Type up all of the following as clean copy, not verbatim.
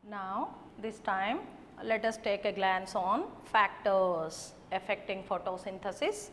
Now, this time let us take a glance on factors affecting photosynthesis,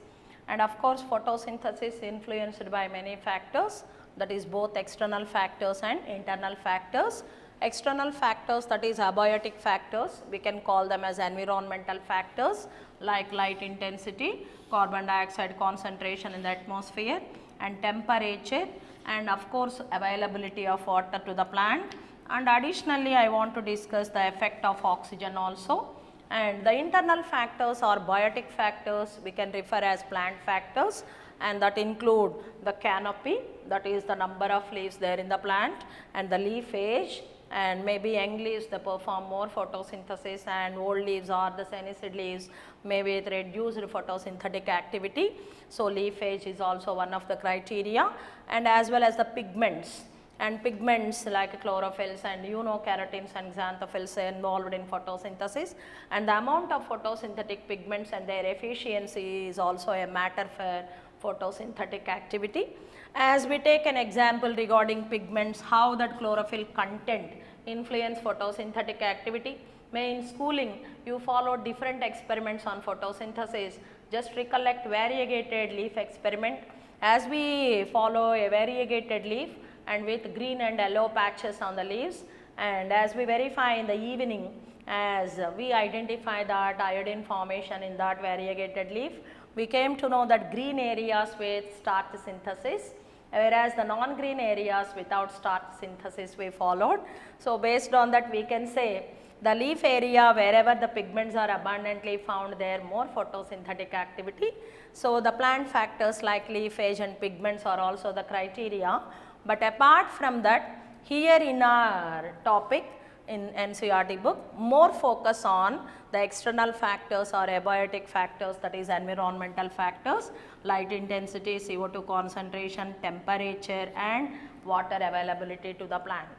and of course photosynthesis influenced by many factors, that is both external factors and internal factors. External factors, that is abiotic factors, we can call them as environmental factors like light intensity, carbon dioxide concentration in the atmosphere, and temperature, and of course availability of water to the plant. And additionally I want to discuss the effect of oxygen also. And the internal factors or biotic factors we can refer as plant factors, and that include the canopy, that is the number of leaves there in the plant, and the leaf age, and maybe young leaves they perform more photosynthesis, and old leaves or the senesced leaves maybe with reduced photosynthetic activity. So, leaf age is also one of the criteria, and as well as the pigments. And pigments like chlorophylls and eunokeratins and xanthophylls are involved in photosynthesis, and the amount of photosynthetic pigments and their efficiency is also a matter for photosynthetic activity. As we take an example regarding pigments, how that chlorophyll content influence photosynthetic activity. May in schooling you follow different experiments on photosynthesis, just recollect variegated leaf experiment. As we follow a variegated leaf and with green and yellow patches on the leaves, and as we verify in the evening, as we identify that iodine formation in that variegated leaf, we came to know that green areas with starch synthesis, whereas the non-green areas without starch synthesis we followed. So, based on that we can say the leaf area wherever the pigments are abundantly found, there more photosynthetic activity. So, the plant factors like leaf age and pigments are also the criteria. But apart from that, here in our topic in NCERT book, more focus on the external factors or abiotic factors, that is environmental factors, light intensity, CO2 concentration, temperature and water availability to the plant.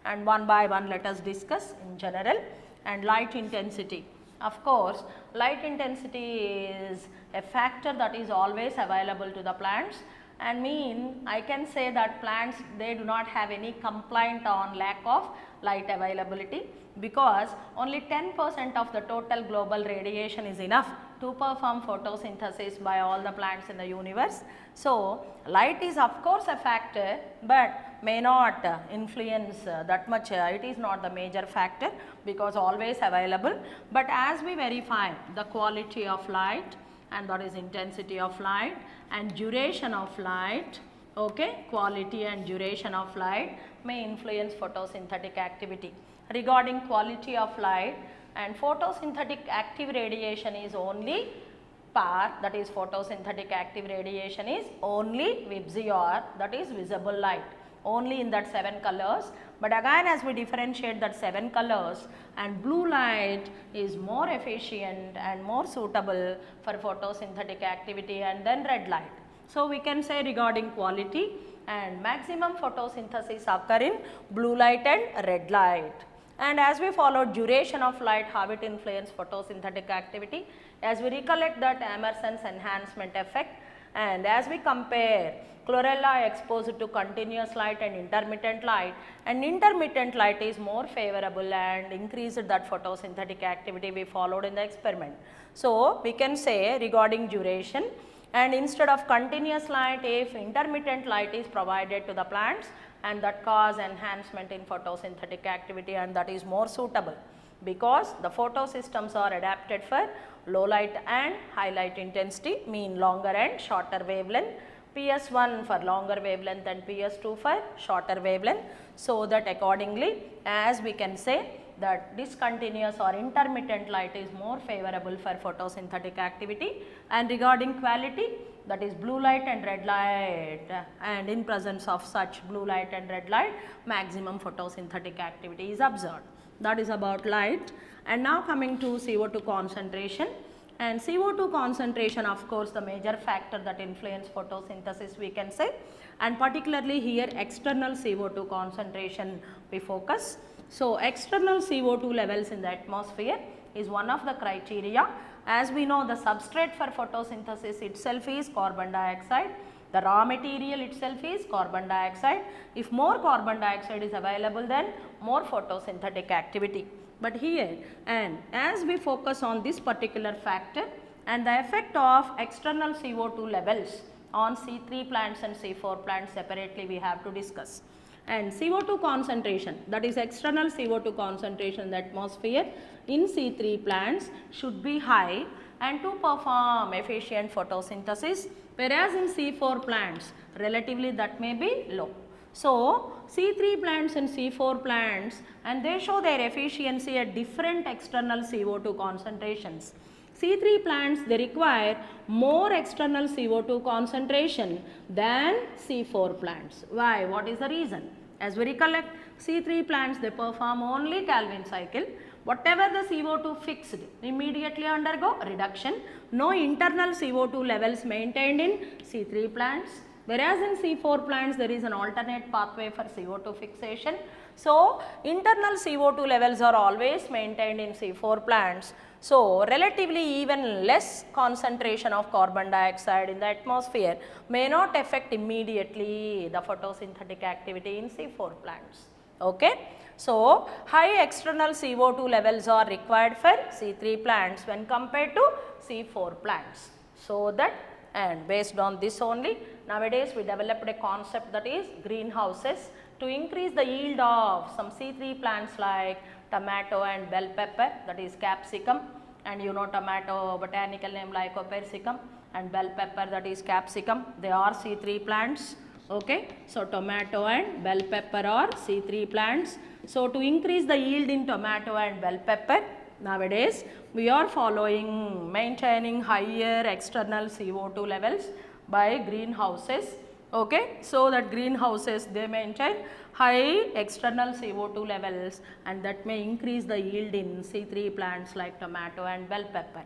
And one by one let us discuss in general. And light intensity. Of course, light intensity is a factor that is always available to the plants, and I can say that plants they do not have any complaint on lack of light availability, because only 10% of the total global radiation is enough to perform photosynthesis by all the plants in the universe. So, light is of course a factor, but may not influence that much, it is not the major factor because always available. But as we verify the quality of light, and that is intensity of light and duration of light, okay, quality and duration of light may influence photosynthetic activity. Regarding quality of light, and photosynthetic active radiation is only PAR, that is photosynthetic active radiation is only VIBGYOR, that is visible light, only in that 7 colors. But again as we differentiate that 7 colors, and blue light is more efficient and more suitable for photosynthetic activity, and then red light. So, we can say regarding quality, and maximum photosynthesis occur in blue light and red light. And as we follow duration of light, how it influence photosynthetic activity, as we recollect that Emerson's enhancement effect, and as we compare chlorella exposed to continuous light and intermittent light, and intermittent light is more favorable and increased that photosynthetic activity we followed in the experiment. So, we can say regarding duration, and instead of continuous light, if intermittent light is provided to the plants, and that cause enhancement in photosynthetic activity, and that is more suitable because the photosystems are adapted for low light and high light intensity, mean longer and shorter wavelength, PS1 for longer wavelength and PS2 for shorter wavelength. So, that accordingly as we can say that discontinuous or intermittent light is more favorable for photosynthetic activity. And regarding quality, that is blue light and red light, and in presence of such blue light and red light maximum photosynthetic activity is observed. That is about light. And now coming to CO2 concentration. And CO2 concentration, of course, the major factor that influence photosynthesis we can say, and particularly here external CO2 concentration we focus. So, external CO2 levels in the atmosphere is one of the criteria. As we know, the substrate for photosynthesis itself is carbon dioxide, The raw material itself is carbon dioxide. If more carbon dioxide is available, then more photosynthetic activity. But here, and as we focus on this particular factor and the effect of external CO2 levels on C3 plants and C4 plants separately we have to discuss. And CO2 concentration, that is external CO2 concentration in the atmosphere in C3 plants should be high and to perform efficient photosynthesis, whereas in C4 plants relatively that may be low. So, C3 plants and C4 plants, and they show their efficiency at different external CO2 concentrations. C3 plants, they require more external CO2 concentration than C4 plants. Why? What is the reason? As we recollect, C3 plants, they perform only Calvin cycle. Whatever the CO2 fixed, immediately undergo reduction. No internal CO2 levels maintained in C3 plants. Whereas in C4 plants, there is an alternate pathway for CO2 fixation. So, internal CO2 levels are always maintained in C4 plants. So, relatively even less concentration of carbon dioxide in the atmosphere may not affect immediately the photosynthetic activity in C4 plants. Okay. So, high external CO2 levels are required for C3 plants when compared to C4 plants. So, that and based on this only, nowadays we developed a concept, that is greenhouses, to increase the yield of some C3 plants like tomato and bell pepper, that is capsicum, and you know tomato botanical name lycopersicum, and bell pepper, that is capsicum, they are C3 plants. Okay. So, tomato and bell pepper are C3 plants. So, to increase the yield in tomato and bell pepper, nowadays we are maintaining higher external CO2 levels by greenhouses. Okay. So, that greenhouses, they maintain high external CO2 levels, and that may increase the yield in C3 plants like tomato and bell pepper.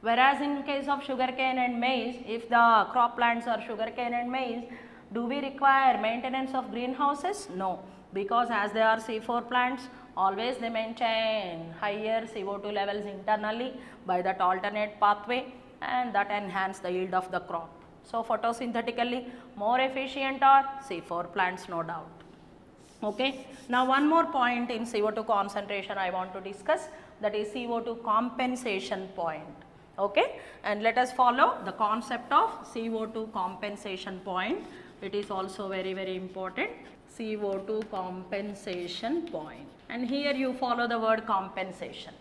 Whereas in case of sugarcane and maize, if the crop plants are sugarcane and maize, do we require maintenance of greenhouses? No, because as they are C4 plants, always they maintain higher CO2 levels internally by that alternate pathway, and that enhance the yield of the crop. So, photosynthetically more efficient are C4 plants, no doubt. Okay. Now, one more point in CO2 concentration I want to discuss, that is CO2 compensation point. Okay. And let us follow the concept of CO2 compensation point. It is also very, very important. CO2 compensation point. And here you follow the word compensation.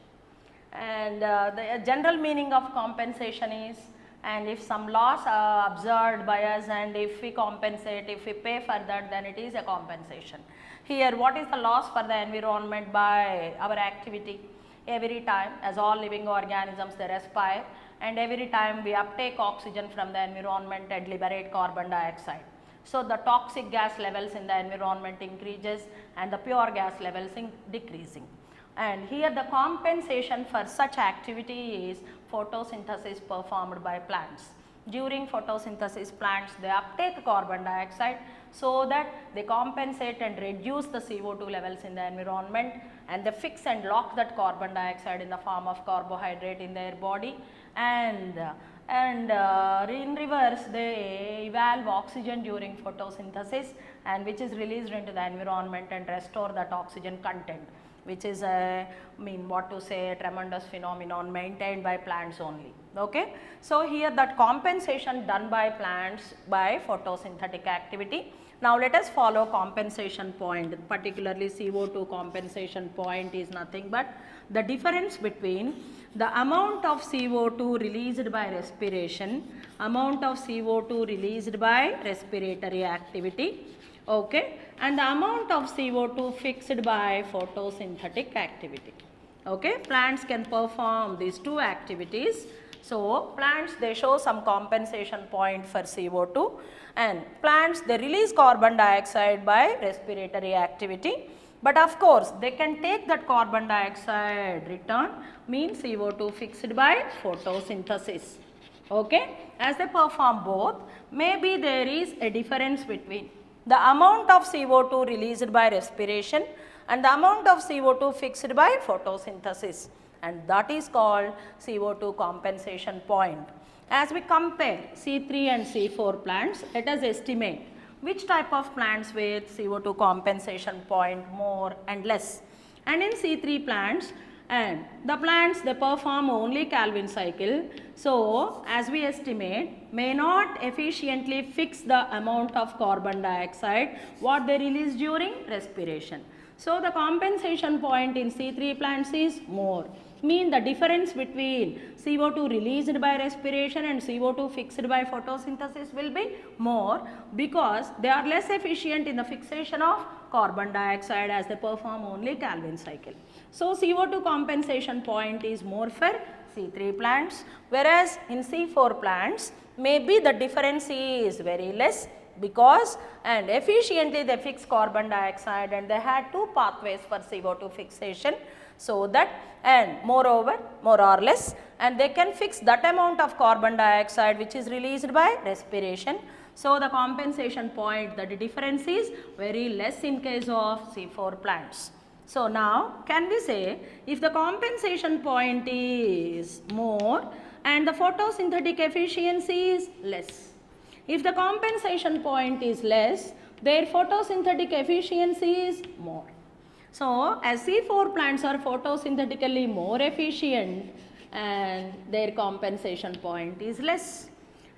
And the general meaning of compensation is, and if some loss are observed by us, and if we compensate, if we pay for that, then it is a compensation. Here, what is the loss for the environment by our activity? Every time, as all living organisms, they respire, and every time we uptake oxygen from the environment and liberate carbon dioxide. So, the toxic gas levels in the environment increases and the pure gas levels decreasing. And here the compensation for such activity is photosynthesis performed by plants. During photosynthesis, plants, they uptake carbon dioxide so that they compensate and reduce the CO2 levels in the environment, and they fix and lock that carbon dioxide in the form of carbohydrate in their body, and in reverse they evolve oxygen during photosynthesis, and which is released into the environment and restore that oxygen content, which is a tremendous phenomenon maintained by plants only. Okay. So, here that compensation done by plants by photosynthetic activity. Now, let us follow compensation point, particularly CO2 compensation point is nothing but the difference between the amount of CO2 released by respiration, amount of CO2 released by respiratory activity, okay, and the amount of CO2 fixed by photosynthetic activity. Okay. Plants can perform these two activities. So, plants, they show some compensation point for CO2, and plants, they release carbon dioxide by respiratory activity. But of course, they can take that carbon dioxide return, means CO2 fixed by photosynthesis. Okay. As they perform both, maybe there is a difference between the amount of CO2 released by respiration and the amount of CO2 fixed by photosynthesis, and that is called CO2 compensation point. as we compare C3 and C4 plants, let us estimate which type of plants with CO2 compensation point more and less. And in C3 plants, and the plants they perform only Calvin cycle, so as we estimate may not efficiently fix the amount of carbon dioxide what they release during respiration. So the compensation point in C3 plants is more, mean the difference between CO2 released by respiration and CO2 fixed by photosynthesis will be more, because they are less efficient in the fixation of carbon dioxide as they perform only Calvin cycle. So CO2 compensation point is more for C3 plants, whereas in C4 plants maybe the difference is very less, because and efficiently they fix carbon dioxide and they had two pathways for CO2 fixation, so that and moreover more or less and they can fix that amount of carbon dioxide which is released by respiration. So the compensation point, the difference is very less in case of C4 plants. So now can we say if the compensation point is more and the photosynthetic efficiency is less. If the compensation point is less, their photosynthetic efficiency is more. So as C4 plants are photosynthetically more efficient and their compensation point is less.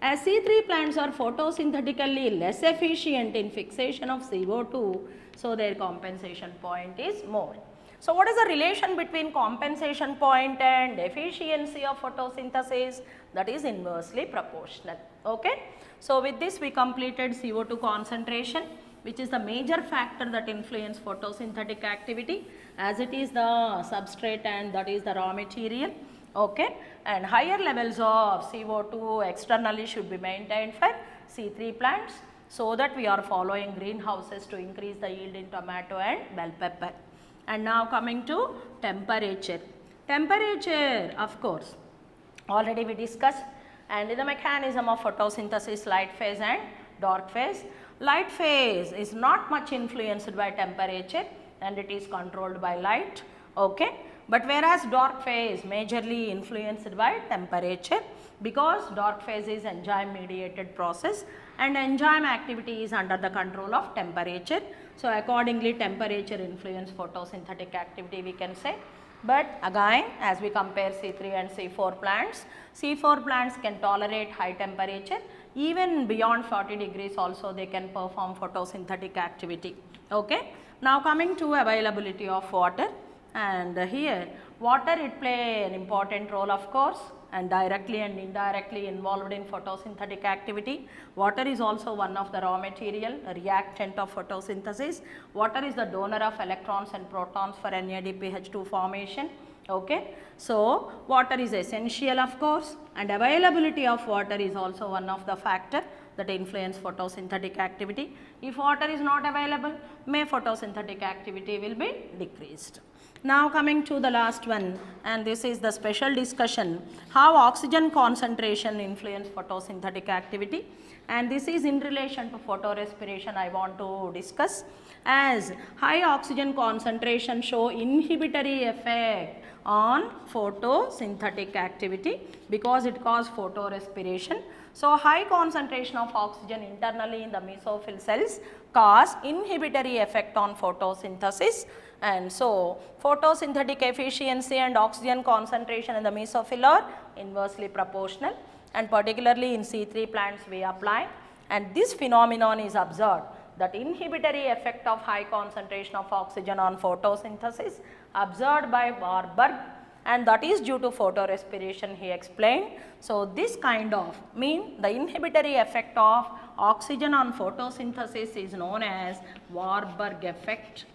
As C3 plants are photosynthetically less efficient in fixation of CO2, so their compensation point is more. So what is the relation between compensation point and efficiency of photosynthesis? That is inversely proportional. Okay. So with this we completed CO2 concentration, which is the major factor that influence photosynthetic activity, as it is the substrate and that is the raw material. Okay. And higher levels of CO2 externally should be maintained for C3 plants, so that we are following greenhouses to increase the yield in tomato and bell pepper. And now coming to temperature. Temperature, of course, already we discussed, and in the mechanism of photosynthesis, light phase and dark phase. Light phase is not much influenced by temperature and it is controlled by light. Okay. But whereas dark phase majorly influenced by temperature, because dark phase is enzyme mediated process and enzyme activity is under the control of temperature. So accordingly temperature influence photosynthetic activity we can say. But again as we compare C3 and C4 plants, C4 plants can tolerate high temperature, even beyond 40 degrees also they can perform photosynthetic activity. Okay. Now coming to availability of water, and here water it play an important role of course, and directly and indirectly involved in photosynthetic activity. Water is also one of the raw material, a reactant of photosynthesis. Water is the donor of electrons and protons for NADPH2 formation. Okay. So water is essential of course, and availability of water is also one of the factor that influence photosynthetic activity. If water is not available, may photosynthetic activity will be decreased. Now coming to the last one, and this is the special discussion, how oxygen concentration influence photosynthetic activity, and this is in relation to photorespiration I want to discuss, as high oxygen concentration show inhibitory effect on photosynthetic activity because it causes photorespiration. So high concentration of oxygen internally in the mesophyll cells cause inhibitory effect on photosynthesis, and so photosynthetic efficiency and oxygen concentration in the mesophyll are inversely proportional, and particularly in C3 plants we apply, and this phenomenon is observed, that inhibitory effect of high concentration of oxygen on photosynthesis observed by Warburg, and that is due to photorespiration he explained. So this kind of mean the inhibitory effect of oxygen on photosynthesis is known as Warburg effect,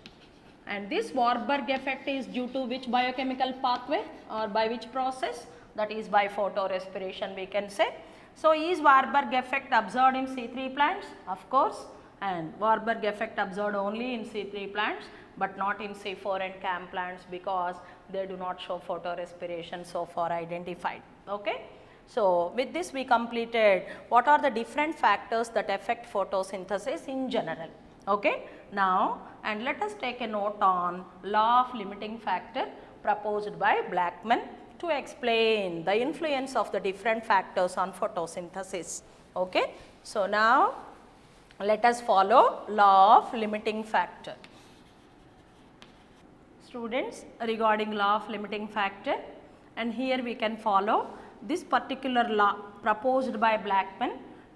and this Warburg effect is due to which biochemical pathway or by which process? That is by photorespiration we can say. So is Warburg effect observed in C3 plants? Of course, and Warburg effect observed only in C3 plants but not in C4 and CAM plants because they do not show photorespiration so far identified. Okay. So with this we completed what are the different factors that affect photosynthesis in general. Okay. Now and let us take a note on law of limiting factor proposed by Blackman to to explain the influence of the different factors on photosynthesis. Okay. So, now let us follow law of limiting factor. Students, regarding law of limiting factor, and here we can follow this particular law proposed by Blackman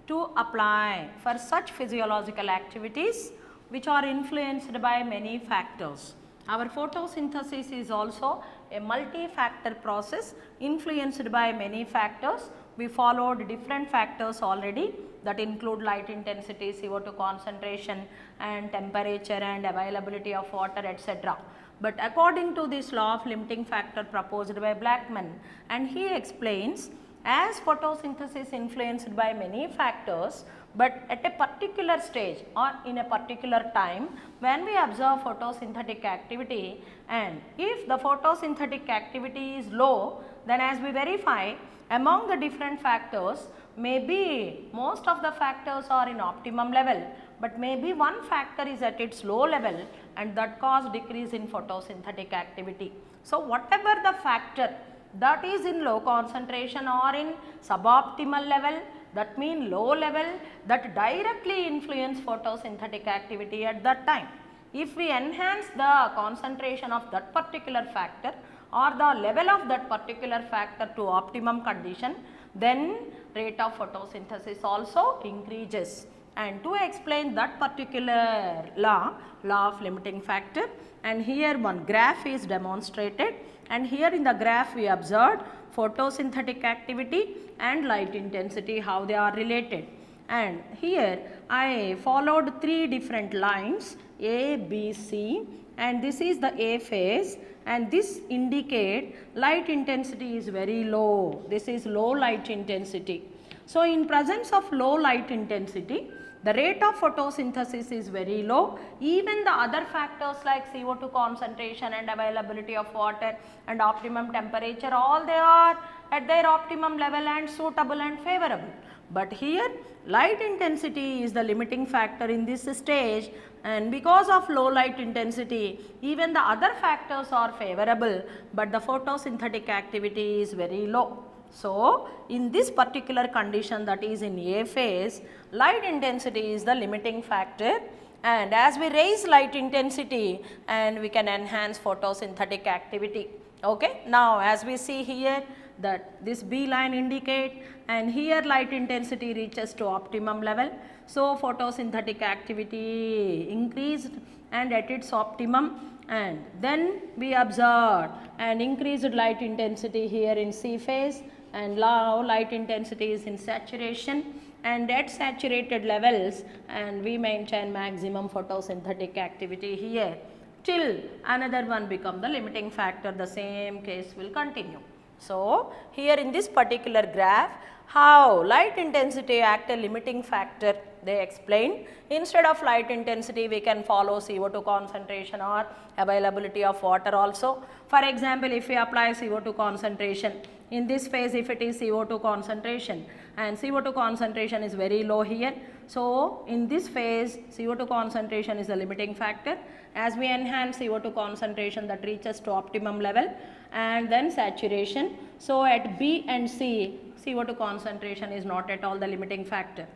to apply for such physiological activities which are influenced by many factors. Our photosynthesis is also a multi-factor process influenced by many factors. We followed different factors already, that include light intensity, CO2 concentration and temperature and availability of water, etc. But according to this law of limiting factor proposed by Blackman, and he explains, as photosynthesis influenced by many factors, but at a particular stage or in a particular time when we observe photosynthetic activity, and if the photosynthetic activity is low, then as we verify among the different factors, maybe most of the factors are in optimum level, but maybe one factor is at its low level and that cause decrease in photosynthetic activity. So, whatever the factor that is in low concentration or in suboptimal level, that means low level, that directly influence photosynthetic activity at that time. If we enhance the concentration of that particular factor or the level of that particular factor to optimum condition, then rate of photosynthesis also increases. And to explain that particular law of limiting factor, and here one graph is demonstrated, and here in the graph we observed photosynthetic activity and light intensity, how they are related. And here I followed three different lines A, B, C, and this is the A phase, and this indicate light intensity is very low. This is low light intensity. So, in presence of low light intensity, the rate of photosynthesis is very low. Even the other factors like CO2 concentration and availability of water and optimum temperature, all they are at their optimum level and suitable and favorable. But here light intensity is the limiting factor in this stage, and because of low light intensity even the other factors are favorable, but the photosynthetic activity is very low. So, in this particular condition, that is in A phase, light intensity is the limiting factor, and as we raise light intensity and we can enhance photosynthetic activity. Okay. Now, as we see here that this B line indicate, and here light intensity reaches to optimum level. So, photosynthetic activity increased and at its optimum, and then we observe an increased light intensity here in C phase, and now light intensity is in saturation, and at saturated levels and we maintain maximum photosynthetic activity here till another one become the limiting factor, the same case will continue. So, here in this particular graph, how light intensity act a limiting factor, they explain. Instead of light intensity we can follow CO2 concentration or availability of water also. For example, if we apply CO2 concentration in this phase, if it is CO2 concentration and CO2 concentration is very low here. So, in this phase CO2 concentration is the limiting factor. As we enhance CO2 concentration, that reaches to optimum level and then saturation. So, at B and C, CO2 concentration is not at all the limiting factor,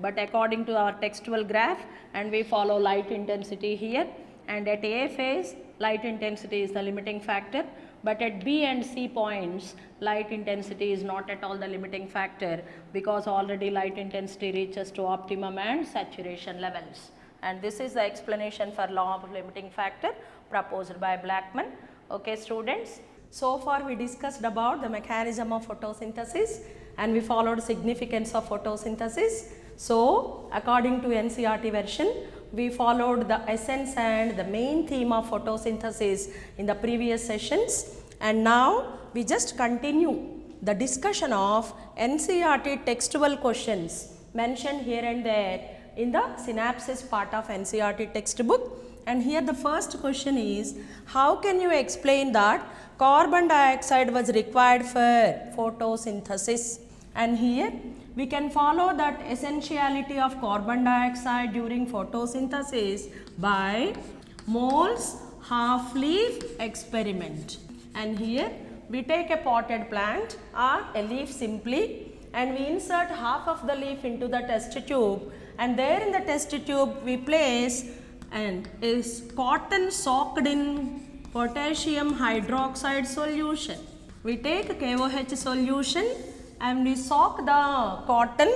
but according to our textual graph, and we follow light intensity here, and at A phase light intensity is the limiting factor, but at B and C points light intensity is not at all the limiting factor, because already light intensity reaches to optimum and saturation levels. And this is the explanation for law of limiting factor proposed by Blackman. Okay, students. So far we discussed about the mechanism of photosynthesis and we followed significance of photosynthesis. So, according to NCERT version, we followed the essence and the main theme of photosynthesis in the previous sessions, and now we just continue the discussion of NCERT textual questions mentioned here and there in the synopsis part of NCERT textbook. And here the first question is, how can you explain that carbon dioxide was required for photosynthesis? And here we can follow that essentiality of carbon dioxide during photosynthesis by Moll's half-leaf experiment. And here we take a potted plant or a leaf simply and we insert half of the leaf into the test tube, and there in the test tube we place and is cotton soaked in potassium hydroxide solution. We take KOH solution and we soak the cotton,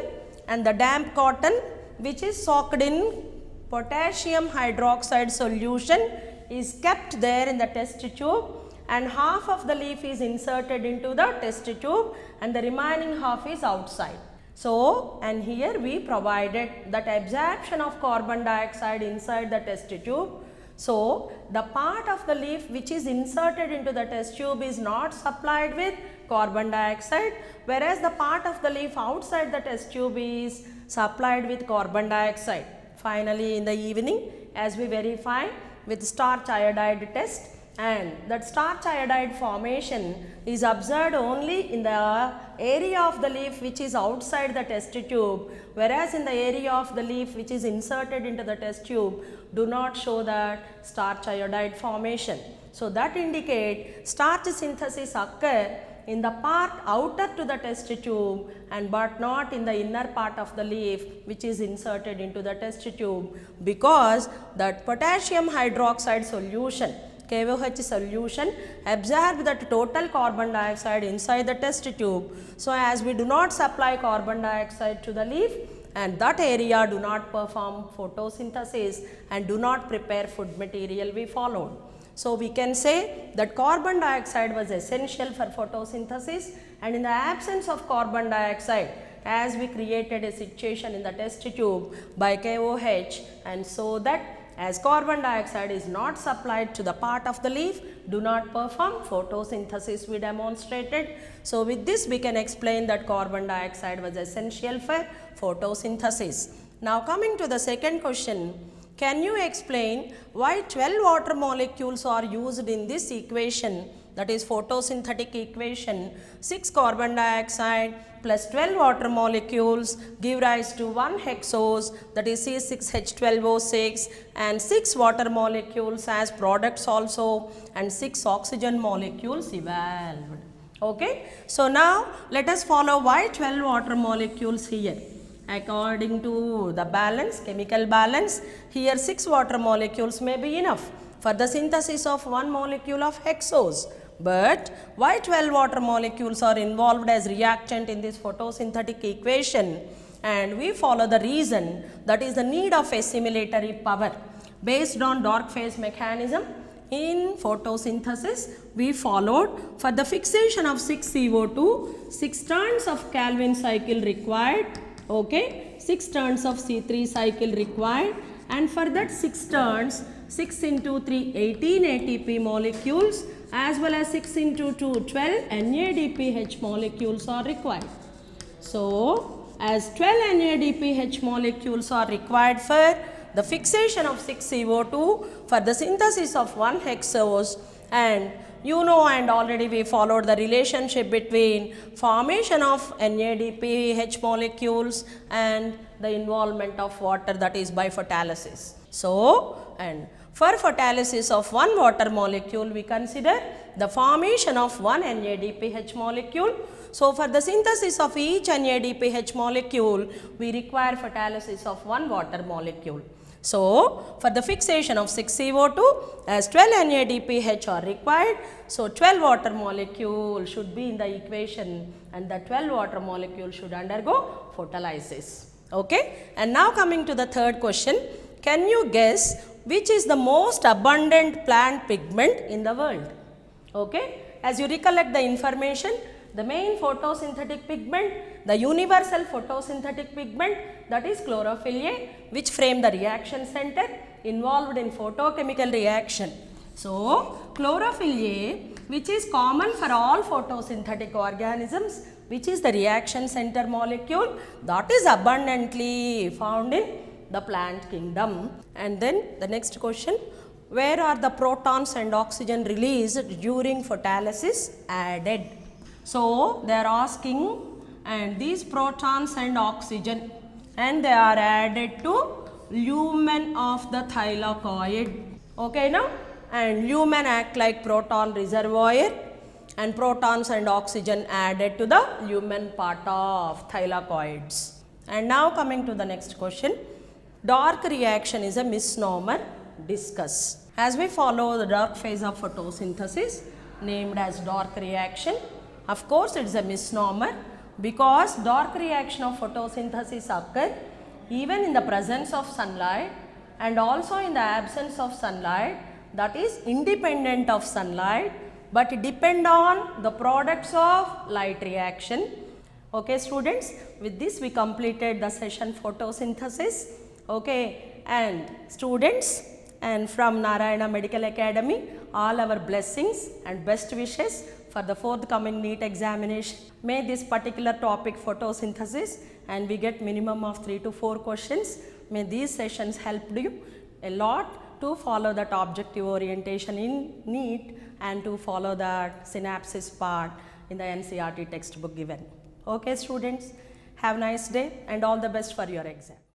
and the damp cotton which is soaked in potassium hydroxide solution is kept there in the test tube, and half of the leaf is inserted into the test tube and the remaining half is outside. So, and here we provided that absorption of carbon dioxide inside the test tube. So, the part of the leaf which is inserted into the test tube is not supplied with carbon dioxide, whereas the part of the leaf outside the test tube is supplied with carbon dioxide. Finally, in the evening, as we verify with starch iodide test, and that starch iodide formation is observed only in the area of the leaf which is outside the test tube, whereas in the area of the leaf which is inserted into the test tube do not show that starch iodide formation. So, that indicate starch synthesis occur in the part outer to the test tube and but not in the inner part of the leaf which is inserted into the test tube, because that potassium hydroxide solution, KOH solution, absorb that total carbon dioxide inside the test tube. So, as we do not supply carbon dioxide to the leaf, and that area do not perform photosynthesis and do not prepare food material we followed. So, we can say that carbon dioxide was essential for photosynthesis, and in the absence of carbon dioxide, as we created a situation in the test tube by KOH, and so that as carbon dioxide is not supplied to the part of the leaf, do not perform photosynthesis we demonstrated. So, with this we can explain that carbon dioxide was essential for photosynthesis. Now, coming to the second question, can you explain why 12 water molecules are used in this equation, that is photosynthetic equation? 6 carbon dioxide plus 12 water molecules give rise to 1 hexose, that is C6H12O6, and 6 water molecules as products also, and 6 oxygen molecules evolved. Okay. So, now let us follow why 12 water molecules here. According to the balance, chemical balance, here 6 water molecules may be enough for the synthesis of 1 molecule of hexose. But why 12 water molecules are involved as reactant in this photosynthetic equation? And we follow the reason, that is the need of assimilatory power. Based on dark phase mechanism in photosynthesis, we followed for the fixation of 6 CO2, 6 turns of Calvin cycle required. Okay, 6 turns of C3 cycle required, and for that 6 turns, 6 into 3 18 ATP molecules as well as 6 into 2 12 NADPH molecules are required. So, as 12 NADPH molecules are required for the fixation of 6 CO2 for the synthesis of 1 hexose, and you know, and already we followed the relationship between formation of NADPH molecules and the involvement of water, that is by photolysis. So, and for photolysis of 1 water molecule, we consider the formation of 1 NADPH molecule. So, for the synthesis of each NADPH molecule, we require photolysis of 1 water molecule. So, for the fixation of 6 CO2, as 12 NADPH are required, so 12 water molecule should be in the equation, and the 12 water molecule should undergo photolysis. Okay? And now coming to the third question, can you guess which is the most abundant plant pigment in the world? Okay? As you recollect the information, the main photosynthetic pigment, the universal photosynthetic pigment, that is chlorophyll A, which frame the reaction center involved in photochemical reaction. So, chlorophyll A, which is common for all photosynthetic organisms, which is the reaction center molecule, that is abundantly found in the plant kingdom. And then the next question, where are the protons and oxygen released during photolysis added? So, they are asking, and these protons and oxygen, and they are added to lumen of the thylakoid. Okay now? And lumen act like proton reservoir, and protons and oxygen added to the lumen part of thylakoids. And now coming to the next question, dark reaction is a misnomer, discuss. As we follow the dark phase of photosynthesis named as dark reaction, of course it is a misnomer because dark reaction of photosynthesis occur even in the presence of sunlight and also in the absence of sunlight, that is independent of sunlight, but depend on the products of light reaction. Okay students, with this we completed the session photosynthesis. Okay, and students and from Narayana Medical Academy, all our blessings and best wishes for the forthcoming NEET examination. May this particular topic photosynthesis and we get minimum of 3 to 4 questions. May these sessions help you a lot to follow that objective orientation in NEET and to follow that synapsis part in the NCERT textbook given. Okay students, have a nice day and all the best for your exam.